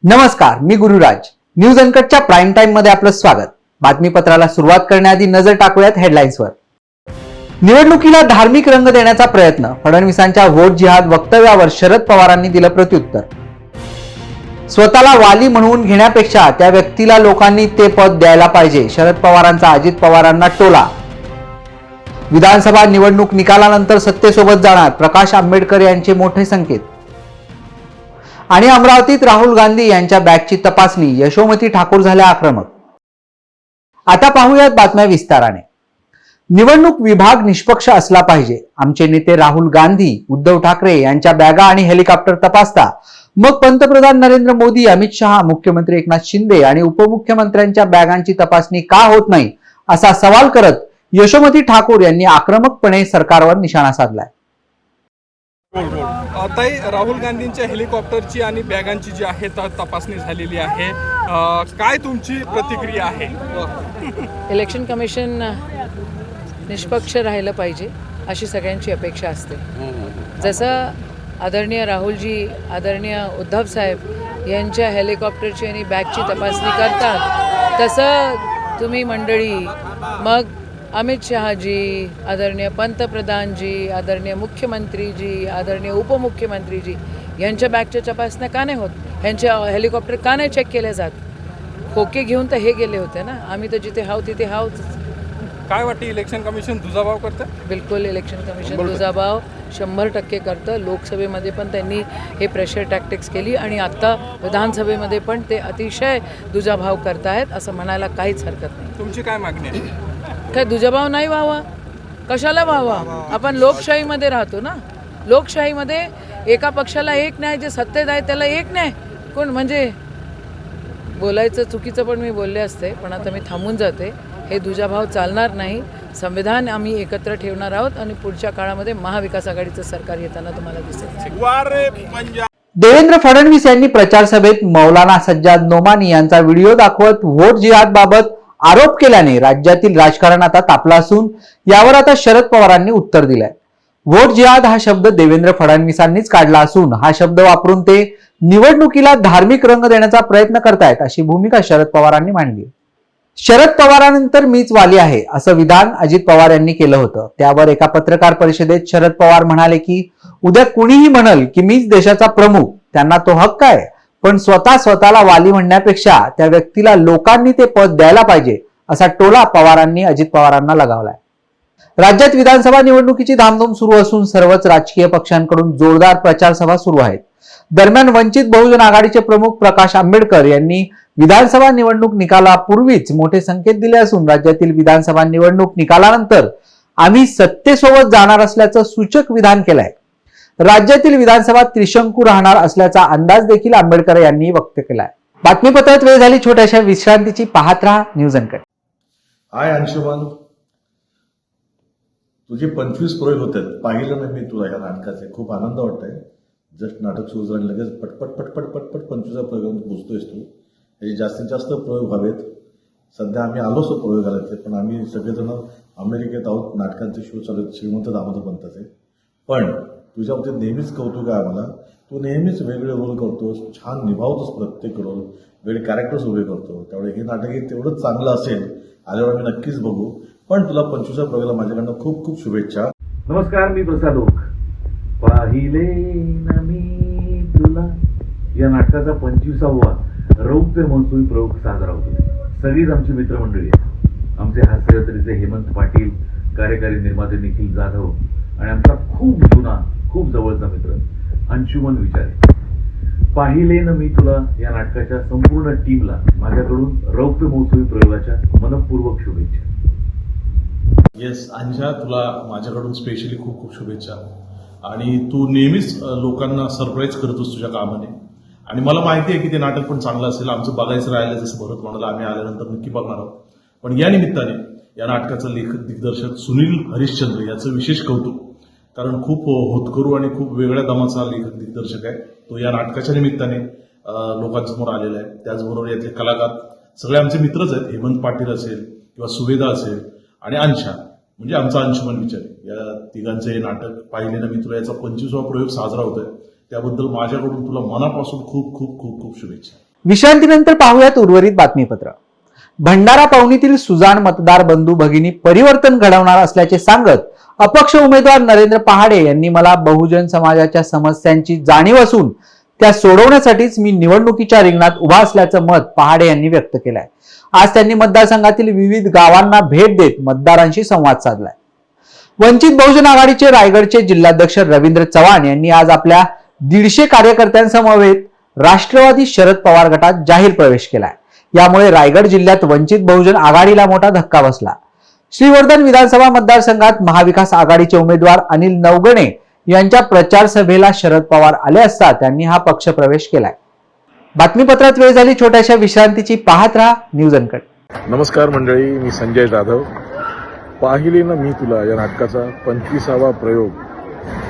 नमस्कार, मी Gururaj. News अनकटच्या prime time मध्ये आपलं स्वागत. बातमीपत्राला सुरुवात करण्याआधी नजर टाकूयात हेडलाईन्सवर. निवडणुकीला धार्मिक रंग देण्याचा प्रयत्न. फडणवीसांच्या व्होट जिहाद वक्तव्यावर शरद पवारांनी दिलं प्रत्युत्तर. स्वतःला वाली म्हणून घेण्यापेक्षा त्या व्यक्तीला लोकांनी ते पद द्यायला पाहिजे. शरद पवारांचा अजित पवारांना टोला. विधानसभा निवडणूक निकालानंतर सत्तेसोबत जाणार. प्रकाश आंबेडकर यांचे मोठे संकेत. आणि अमरावतीत राहुल गांधी यांच्या बॅगची तपासणी. यशोमती ठाकूर झाल्या आक्रमक. आता पाहूयात बातम्या विस्ताराने. निवडणूक विभाग निष्पक्ष असला पाहिजे. आमचे नेते राहुल गांधी, उद्धव ठाकरे यांच्या बॅगा आणि हेलिकॉप्टर तपासता. मग पंतप्रधान नरेंद्र मोदी, अमित शहा, मुख्यमंत्री एकनाथ शिंदे आणि उपमुख्यमंत्र्यांच्या बॅगांची तपासणी का होत नाही, असा सवाल करत यशोमती ठाकूर यांनी आक्रमकपणे सरकारवर निशाणा साधलाय. ताई, राहुल गांधींच्या हेलिकॉप्टरची आणि बॅगांची जी आहे तपासणी झालेली आहे, काय तुमची प्रतिक्रिया आहे? इलेक्शन कमिशन निष्पक्ष राहिलं पाहिजे अशी सगळ्यांची अपेक्षा असते. जसं आदरणीय राहुलजी, आदरणीय उद्धव साहेब यांच्या हेलिकॉप्टरची आणि बॅगची तपासणी करतात, तसं तुम्ही मंडळी, मग अमित शहाजी, आदरणीय पंतप्रधानजी, आदरणीय मुख्यमंत्रीजी, आदरणीय उपमुख्यमंत्रीजी यांच्या बॅगच्या तपासण्या का नाही होत? ह्यांच्या हेलिकॉप्टर का नाही चेक केले जात? खोके घेऊन तर हे गेले होते ना. आम्ही तर जिथे हाव तिथे हाव. काय वाटते, इलेक्शन कमिशन दुजाभाव करतं? बिलकुल इलेक्शन कमिशन दुजाभाव 100% करतं. लोकसभेमध्ये पण त्यांनी हे प्रेशर टॅक्टिक्स केली आणि आत्ता विधानसभेमध्ये पण ते अतिशय दुजाभाव करत आहेत, असं म्हणायला काहीच हरकत नाही. तुमची काय मागणी आहे? काय दुजाभाव नाही व्हावा? कशाला व्हावा? आपण लोकशाहीमध्ये राहतो ना. लोकशाहीमध्ये एका पक्षाला एक न्याय, जे सत्तेत आहे त्याला एक न्याय. कोण म्हणजे बोलायचं चुकीचं पण मी बोलले असते, पण आता मी थांबून जाते. हे दुजाभाव चालणार नाही. संविधान आम्ही एकत्र ठेवणार आहोत आणि पुढच्या काळामध्ये महाविकास आघाडीचं सरकार येताना तुम्हाला दिसेल. देवेंद्र फडणवीस यांनी प्रचार सभेत मौलाना सज्जाद नोमानी यांचा व्हिडिओ दाखवत व्होट जिहाद बाबत आरोप केल्याने राज्यातील राजकारण आता तापलं असून यावर आता शरद पवारांनी उत्तर दिलंय. व्होट जिहाद हा शब्द देवेंद्र फडणवीसांनीच काढला असून हा शब्द वापरून ते निवडणुकीला धार्मिक रंग देण्याचा प्रयत्न करतायत, अशी भूमिका शरद पवारांनी मांडली. शरद पवारांनंतर मीच वाली आहे, असं विधान अजित पवार यांनी केलं होतं. त्यावर एका पत्रकार परिषदेत शरद पवार म्हणाले की उद्या कुणीही म्हणल की मीच देशाचा प्रमुख, त्यांना तो हक्क आहे, पण स्वतःला वाली म्हणण्यापेक्षा त्या व्यक्तीला लोकांनी ते पद द्यायला पाहिजे, असा टोला पवारांनी अजित पवारांना लगावलाय. राज्यात विधानसभा निवडणुकीची धामधूम सुरू असून सर्वच राजकीय पक्षांकडून जोरदार प्रचार सभा सुरू आहेत. दरम्यान वंचित बहुजन आघाडीचे प्रमुख प्रकाश आंबेडकर यांनी विधानसभा निवडणूक निकालापूर्वीच मोठे संकेत दिले असून राज्यातील विधानसभा निवडणूक निकालानंतर आम्ही सत्तेसोबत जाणार असल्याचं सूचक विधान केलंय. राज्यातील विधानसभा त्रिशंकू राहणार असल्याचा अंदाज देखील आंबेडकर यांनी व्यक्त केलाय. बातमीपत्रात वेळ झाली छोट्याशा विश्रांतीची. पाहत राहा न्यूज अनकट. हाय अंशुमन, तुझे 25 प्रयोग होतात. पाहिलं ना मी तुला या नाटकाचे. खूप आनंद वाटतोय. जस्ट नाटक सुरू झालं लगेच पटपट पटपट पटपट 25 प्रयोग पोचतोयस तू. त्याचे जास्तीत जास्त प्रयोग व्हावेत. सध्या आम्ही आलोच प्रयोगाला, पण आम्ही सगळेजण अमेरिकेत आहोत. नाटकांचे शो चालू आहेत. श्रीमंत दामोदर पंताचे. पण तुझ्या बाबतीत नेहमीच कौतुक आहे आम्हाला. तू नेहमीच वेगळे रोल करतोस, छान निभावतोस प्रत्येक रोल, वेगळे कॅरेक्टर्स उभे करतो. त्यामुळे हे नाटक तेवढंच चांगलं असेल. आल्यावर आम्ही नक्कीच बघू. पण तुला 25व्या प्रयोगाला माझ्याकडनं खूप खूप शुभेच्छा. नमस्कार, मी प्रसाद ओक. पाहिले ना मी तुला या नाटकाचा 25वा रौप्य महोत्सवी प्रयोग साजरा होतो. सगळीच आमची मित्रमंडळी आहे. आमचे हास्यजत्रेचे हेमंत पाटील, कार्यकारी निर्माते निखिल जाधव आणि आमचा खूप जुना, खूप जवळचा मित्र अंशुमन विचारे. पाहिले ना मी तुला या नाटकाच्या संपूर्ण टीमला माझ्याकडून रौप्य महोत्सवी प्रयोगाच्या मनपूर्वक शुभेच्छा. येस अंशा, तुला माझ्याकडून स्पेशली खूप खूप शुभेच्छा. आणि तू नेहमीच लोकांना सरप्राईज करतोस तुझ्या कामाने. आणि मला माहिती आहे की ते नाटक पण चांगलं असेल. आमचं बघायचं राहिलं, जसं भरत म्हणाला, आम्ही आल्यानंतर नक्की बघणार आहोत. पण या निमित्ताने या नाटकाचा लेखक दिग्दर्शक सुनील हरिश्चंद्र याचं विशेष कौतुक. कारण खूप होतकरू आणि खूप वेगळ्या दमाचा लेखक दिग्दर्शक आहे तो. या नाटकाच्या निमित्ताने लोकांसमोर आलेला आहे. त्याचबरोबर यातले कलाकार सगळे आमचे मित्रच आहेत. हेमंत पाटील असेल किंवा सुवेदा असेल आणि अंशा, म्हणजे आमचा अंशुमन विचारे. या तिघांचं हे नाटक पाहिले ना मी तुला याचा 25वा प्रयोग साजरा होतोय. त्याबद्दल माझ्याकडून तुला मनापासून खूप खूप खूप खूप शुभेच्छा. विश्रांतीनंतर पाहूयात उर्वरित बातमीपत्र. भंडारा पावणीतील सुजाण मतदार बंधू भगिनी परिवर्तन घडवणार असल्याचे सांगत अपक्ष उमेदवार नरेंद्र पहाडे यांनी मला बहुजन समाजाच्या समस्यांची जाणीव असून त्या सोडवण्यासाठीच मी निवडणुकीच्या रिंगणात उभा असल्याचं मत पहाडे यांनी व्यक्त केलंय. आज त्यांनी मतदारसंघातील विविध गावांना भेट देत मतदारांशी संवाद साधलाय. वंचित बहुजन आघाडीचे रायगडचे जिल्हाध्यक्ष रवींद्र चव्हाण यांनी आज आपल्या 150 कार्यकर्त्यांसमवेत राष्ट्रवादी शरद पवार गटात जाहीर प्रवेश केलाय. यामुळे रायगड जिल्ह्यात वंचित बहुजन आघाडीला मोठा धक्का बसला. श्रीवर्धन विधानसभा मतदारसंघात महाविकास आघाडीचे उमेदवार अनिल नवगणे यांच्या प्रचार सभेला शरद पवार आले असता त्यांनी हा पक्ष प्रवेश केलाय. बातमीपत्रात वेळ झाली छोट्याशा विश्रांतीची. पाहत राहा न्यूज अनकट. नमस्कार मंडळी, मी संजय जाधव. पाहिले ना मी तुला या नाटकाचा 25वा प्रयोग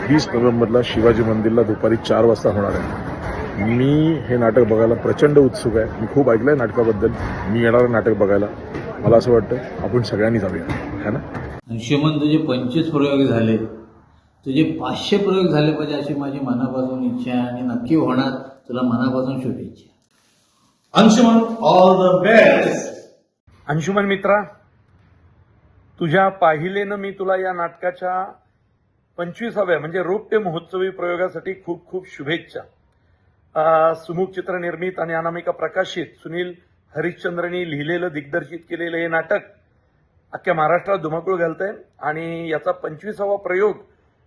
20 नोव्हेंबरला शिवाजी मंदिरला दुपारी 4 वाजता होणार आहे. मी हे नाटक बघायला प्रचंड उत्सुक आहे. मी खूप ऐकलंय नाटकाबद्दल. मी येणार नाटक बघायला. मला असं वाटतं आपण सगळ्यांनी जाऊया, है ना. अंशुमन, तुझे 25 प्रयोग झाले, तुझे 500 प्रयोग झाले पाहिजे अशी माझी मनापासून इच्छा आहे आणि नक्की होणार. तुला मनापासून शुभेच्छा. Anshuman, all the best. Anshuman मित्रा, तुझ्या पाहिलेनं मी तुला या नाटकाच्या 25व्या म्हणजे रौप्य महोत्सवी प्रयोगासाठी खूप खूप शुभेच्छा. सुमुख चित्रनिर्मित आणि अनामिका प्रकाशित सुनील हरिश्चंद्रनी लिहिलेलं दिग्दर्शित केलेलं हे नाटक अख्ख्या महाराष्ट्रात धुमाकूळ घालतंय आणि याचा 25वा प्रयोग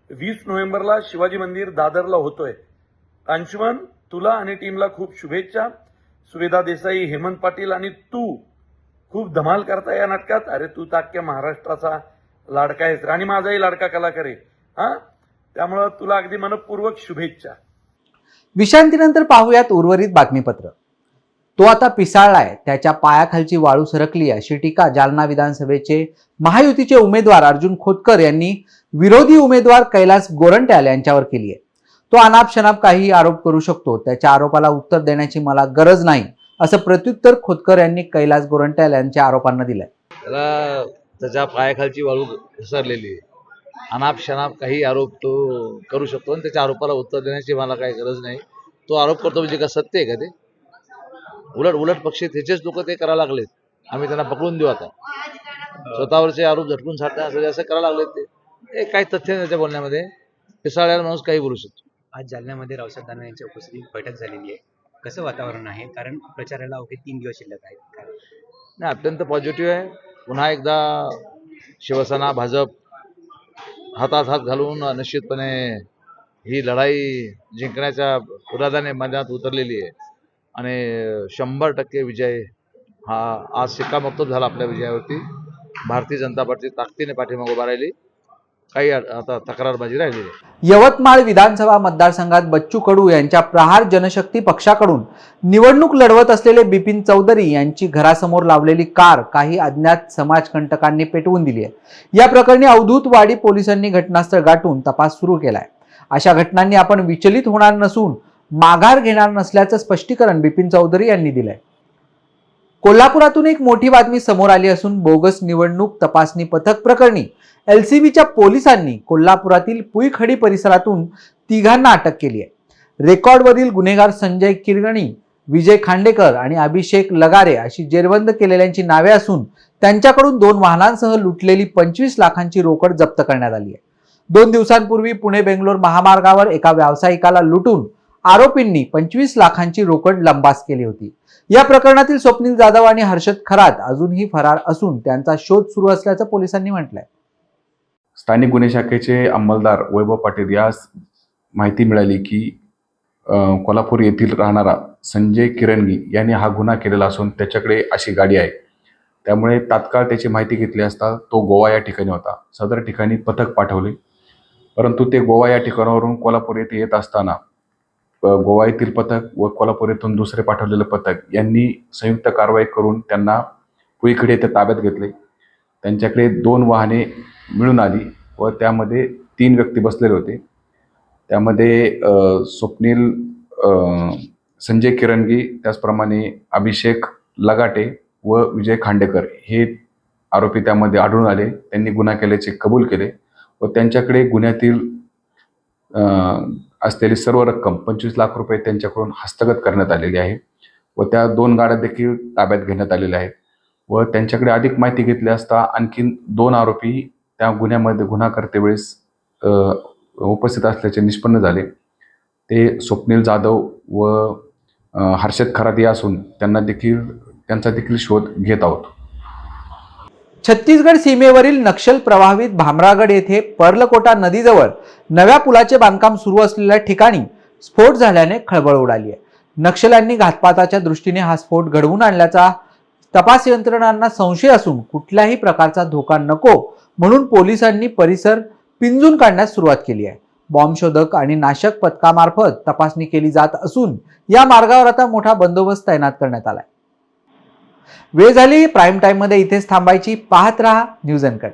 20 नोव्हेंबरला शिवाजी मंदिर दादरला होतोय. अंशुमन, तुला आणि टीमला खूप शुभेच्छा. सुवेदा देसाई, हेमंत पाटील आणि तू खूप धमाल करता या नाटकात. अरे तू तर अख्ख्या महाराष्ट्राचा लाडका आहेस आणि माझाही लाडका कलाकार आहे. त्यामुळं तुला अगदी मनपूर्वक शुभेच्छा. विश्रांतीनंतर पाहूयात उर्वरित बातमीपत्र. तो आता पिसाळलाय, त्याच्या पायाखालची वाळू सरकली अशी टीका जालना विधानसभेचे महायुतीचे उमेदवार अर्जुन खोतकर यांनी विरोधी उमेदवार कैलास गोरंट्याल यांच्यावर केली आहे. तो अनाप शनाप काही आरोप करू शकतो, त्याच्या आरोपाला उत्तर देण्याची मला गरज नाही असं प्रत्युत्तर खोतकर यांनी कैलास गोरंट्याल यांच्या आरोपांना दिलंय. त्याला त्याच्या पायाखालची वाळू घसरलेली आहे. अनाप शनाप काही आरोप तो करू शकतो आणि त्याच्या आरोपाला उत्तर देण्याची मला काही गरज नाही. तो आरोप करतो म्हणजे का सत्य आहे का ते? उलट पक्षी त्याचेच लोक ते करायला लागलेत. आम्ही त्यांना पकडून देऊ आता. स्वतःवरचे आरोप झटकून छाटण्यासाठी असं करायला लागलेत. ते काही तथ्य नाही त्याच्या बोलण्यामध्ये. पिसाळलेला माणूस काही बोलू शकतो. आज जालन्यामध्ये रावसाहेब दानवे यांच्या उपस्थितीत बैठक झालेली आहे. कसं वातावरण आहे? कारण प्रचाराला अवघे 3 दिवस शिल्लक आहेत. नाही, अत्यंत पॉझिटिव्ह आहे. पुन्हा एकदा शिवसेना भाजप हातात हात घालून निश्चितपणे ही लढाई जिंकण्याच्या पुरादाने मैदानात उतरलेली आहे आणि 100% विजय हा आज शिक्कामोर्तब झाला आपल्या विजयावरती. भारतीय जनता पार्टी ताकदीने पाठीमागे उभा राहिली. काही आता तक्रारबाजी राहिली. यवतमाळ विधानसभा मतदारसंघात बच्चू कडू यांच्या प्रहार जनशक्ती पक्षाकडून निवडणूक लढवत असलेले बिपिन चौधरी यांची घरासमोर लावलेली कार काही अज्ञात समाजकंटकांनी पेटवून दिली आहे. या प्रकरणी अवधूतवाडी पोलिसांनी घटनास्थळ गाठून तपास सुरू केलाय. अशा घटनांनी आपण विचलित होणार नसून माघार घेणार नसल्याचं स्पष्टीकरण बिपिन चौधरी यांनी दिलंय. कोल्हापुरातून एक मोठी बातमी समोर आली असून बोगस निवडणूक तपासणी पथक प्रकरणी LCBच्या पोलिसांनी कोल्हापुरातील पुईखडी परिसरातून 3घांना अटक केली आहे. रेकॉर्डवरील गुन्हेगार संजय किरगणी, विजय खांडेकर आणि अभिषेक लगारे अशी जेरबंद केलेल्यांची नावे असून त्यांच्याकडून 2 वाहनांसह लुटलेली 25 लाखांची रोकड जप्त करण्यात आली आहे. 2 दिवसांपूर्वी पुणे बेंगलोर महामार्गावर एका व्यावसायिकाला लुटून आरोपींनी 25 लाखांची रोकड लंपास केली होती. या प्रकरणातील स्वप्नील जाधव आणि हर्षद खरात अजूनही फरार असून त्यांचा शोध सुरू असल्याचं पोलिसांनी म्हटलंय. स्थानिक गुन्हे शाखेचे अंमलदार वैभव पाटील यास माहिती मिळाली की कोल्हापूर येथील राहणारा संजय किरणगी यांनी हा गुन्हा केलेला असून त्याच्याकडे अशी गाडी आहे. त्यामुळे तात्काळ त्याची माहिती घेतली असता तो गोवा या ठिकाणी होता. सदर ठिकाणी पथक पाठवले, परंतु ते गोवा या ठिकाणावरून कोल्हापूर येथे येत असताना गोवा येथील पथक व कोल्हापूर येथून दुसरे पाठवलेलं पथक यांनी संयुक्त कारवाई करून त्यांना पुईखडी येथे ताब्यात घेतले. त्यांच्याकडे 2 वाहने मिळून आली व त्यामध्ये 3 व्यक्ती बसलेले होते. त्यामध्ये स्वप्नील संजय किरणगी, त्याचप्रमाणे अभिषेक लगाटे व विजय खांडेकर हे आरोपी त्यामध्ये आढळून आले. त्यांनी गुन्हा केल्याचे कबूल केले व त्यांच्याकडे गुन्ह्यातील असलेली सर्व रक्कम 25 लाख रुपये त्यांच्याकडून हस्तगत करण्यात आलेली आहे. व त्या 2 गाड्या देखील ताब्यात घेण्यात आलेल्या आहेत व त्यांच्याकडे अधिक माहिती घेतली असता आणखीन 2 आरोपी त्या गुन्ह्यामध्ये गुन्हा करतेवेळेस उपस्थित असल्याचे निष्पन्न झाले. ते स्वप्नील जाधव व हर्षद खरात असून त्यांचा देखील शोध घेत आहोत. छत्तीसगड सीमेवरील नक्षल प्रभावित भामरागड येथे पर्लकोटा नदीजवळ नव्या पुलाचे बांधकाम सुरू असलेल्या ठिकाणी स्फोट झाल्याने खळबळ उडाली आहे. नक्षल्यांनी घातपाताच्या दृष्टीने हा स्फोट घडवून आणल्याचा तपास यंत्रणांना संशय असून कुठल्याही प्रकारचा धोका नको म्हणून पोलिसांनी परिसर पिंजून काढण्यास सुरुवात केली आहे. बॉम्बशोधक आणि नाशक पथकामार्फत तपासणी केली जात असून या मार्गावर आता मोठा बंदोबस्त तैनात करण्यात आलाय. वेळ झाली प्राईम टाइम मध्ये इथेच थांबायची. पाहत रहा न्यूज अनकट.